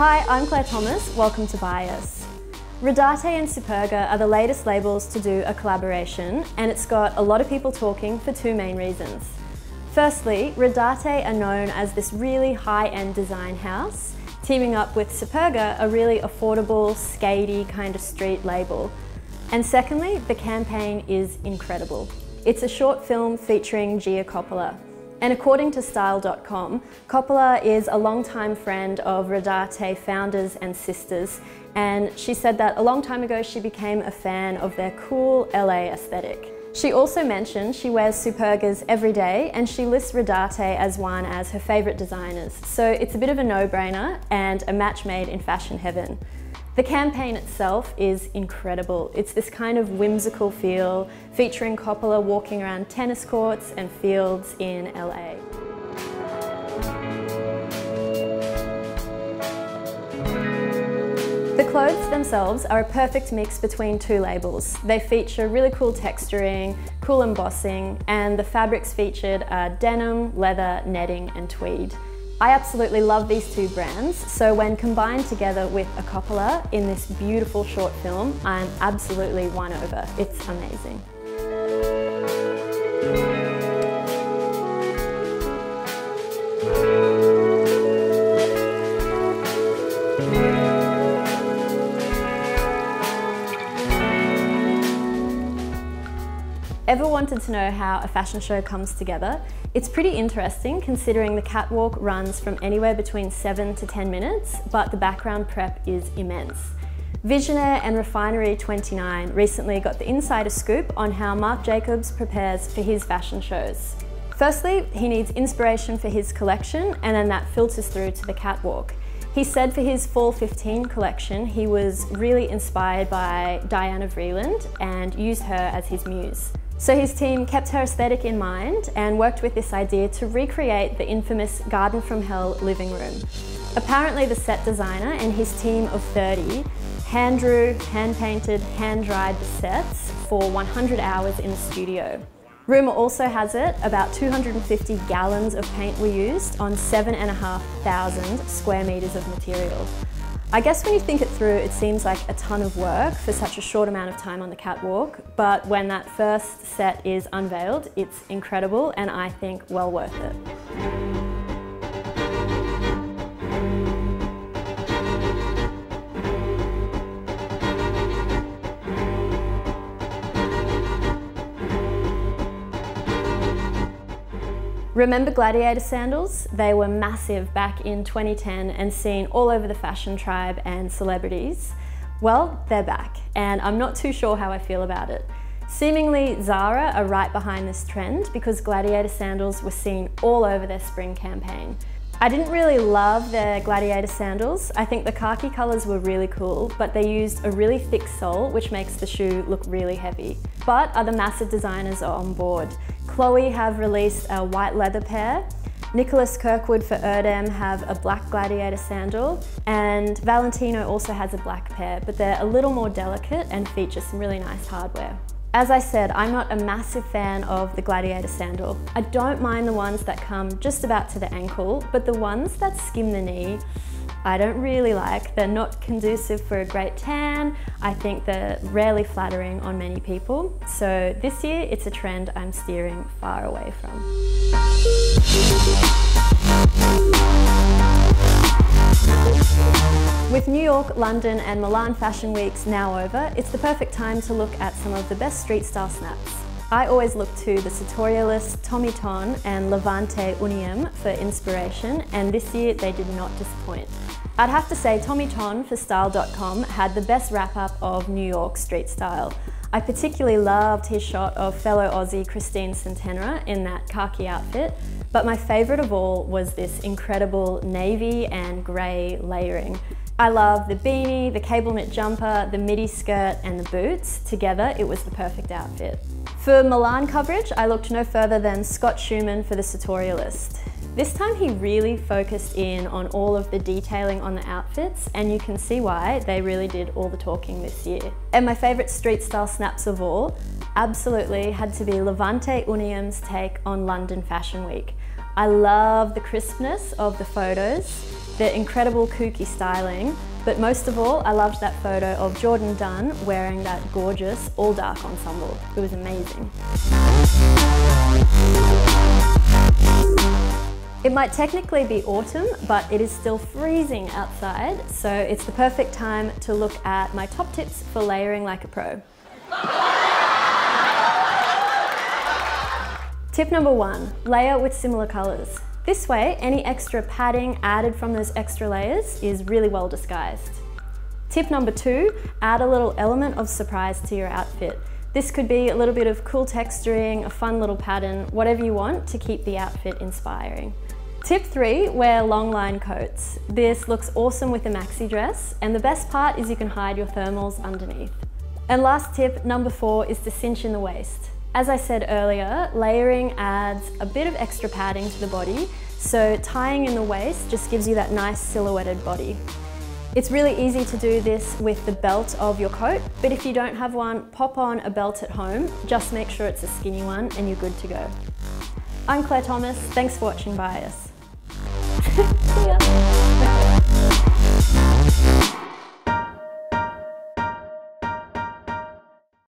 Hi, I'm Claire Thomas, welcome to Bias. Rodarte and Superga are the latest labels to do a collaboration, and it's got a lot of people talking for two main reasons. Firstly, Rodarte are known as this really high-end design house, teaming up with Superga, a really affordable, skatey kind of street label. And secondly, the campaign is incredible. It's a short film featuring Gia Coppola. And according to Style.com, Coppola is a longtime friend of Rodarte founders and sisters, and she said that a long time ago she became a fan of their cool LA aesthetic. She also mentioned she wears Supergas every day, and she lists Rodarte as one as her favourite designers, so it's a bit of a no-brainer and a match made in fashion heaven. The campaign itself is incredible. It's this kind of whimsical feel, featuring Coppola walking around tennis courts and fields in LA. The clothes themselves are a perfect mix between two labels. They feature really cool texturing, cool embossing, and the fabrics featured are denim, leather, netting, and tweed. I absolutely love these two brands, so when combined together with a Coppola in this beautiful short film, I'm absolutely won over. It's amazing. Ever wanted to know how a fashion show comes together? It's pretty interesting considering the catwalk runs from anywhere between 7 to 10 minutes, but the background prep is immense. Visionaire and Refinery 29 recently got the insider scoop on how Marc Jacobs prepares for his fashion shows. Firstly, he needs inspiration for his collection, and then that filters through to the catwalk. He said for his Fall 15 collection, he was really inspired by Diana Vreeland and used her as his muse. So his team kept her aesthetic in mind and worked with this idea to recreate the infamous Garden from Hell living room. Apparently the set designer and his team of 30 hand drew, hand painted, hand dried the sets for 100 hours in the studio. Rumour also has it about 250 gallons of paint were used on 7,500 square metres of material. I guess when you think it through, it seems like a ton of work for such a short amount of time on the catwalk, but when that first set is unveiled, it's incredible and I think well worth it. Remember Gladiator Sandals? They were massive back in 2010 and seen all over the fashion tribe and celebrities. Well, they're back, and I'm not too sure how I feel about it. Seemingly Zara are right behind this trend because Gladiator Sandals were seen all over their spring campaign. I didn't really love their Gladiator sandals. I think the khaki colours were really cool, but they used a really thick sole, which makes the shoe look really heavy. But other massive designers are on board. Chloe have released a white leather pair, Nicholas Kirkwood for Erdem have a black Gladiator sandal, and Valentino also has a black pair, but they're a little more delicate and feature some really nice hardware. As I said, I'm not a massive fan of the Gladiator sandal. I don't mind the ones that come just about to the ankle, but the ones that skim the knee, I don't really like. They're not conducive for a great tan. I think they're rarely flattering on many people. So this year, it's a trend I'm steering far away from. With New York, London and Milan fashion weeks now over, it's the perfect time to look at some of the best street style snaps. I always look to the Sartorialist, Tommy Ton and Levante Uniem for inspiration, and this year they did not disappoint. I'd have to say Tommy Ton for Style.com had the best wrap-up of New York street style. I particularly loved his shot of fellow Aussie Christine Centenera in that khaki outfit, but my favourite of all was this incredible navy and grey layering. I love the beanie, the cable knit jumper, the midi skirt and the boots. Together, it was the perfect outfit. For Milan coverage, I looked no further than Scott Schumann for the Sartorialist. This time he really focused in on all of the detailing on the outfits, and you can see why they really did all the talking this year. And my favourite street style snaps of all absolutely had to be Levante Uniem's take on London Fashion Week. I love the crispness of the photos. They're incredible kooky styling, but most of all, I loved that photo of Jordan Dunn wearing that gorgeous all-dark ensemble. It was amazing. It might technically be autumn, but it is still freezing outside, so it's the perfect time to look at my top tips for layering like a pro. Tip number 1, layer with similar colours. This way, any extra padding added from those extra layers is really well disguised. Tip number 2, add a little element of surprise to your outfit. This could be a little bit of cool texturing, a fun little pattern, whatever you want to keep the outfit inspiring. Tip 3, wear long line coats. This looks awesome with a maxi dress, and the best part is you can hide your thermals underneath. And last tip, number 4, is to cinch in the waist. As I said earlier, layering adds a bit of extra padding to the body, so tying in the waist just gives you that nice silhouetted body. It's really easy to do this with the belt of your coat, but if you don't have one, pop on a belt at home. Just make sure it's a skinny one and you're good to go. I'm Claire Thomas, thanks for watching Bias.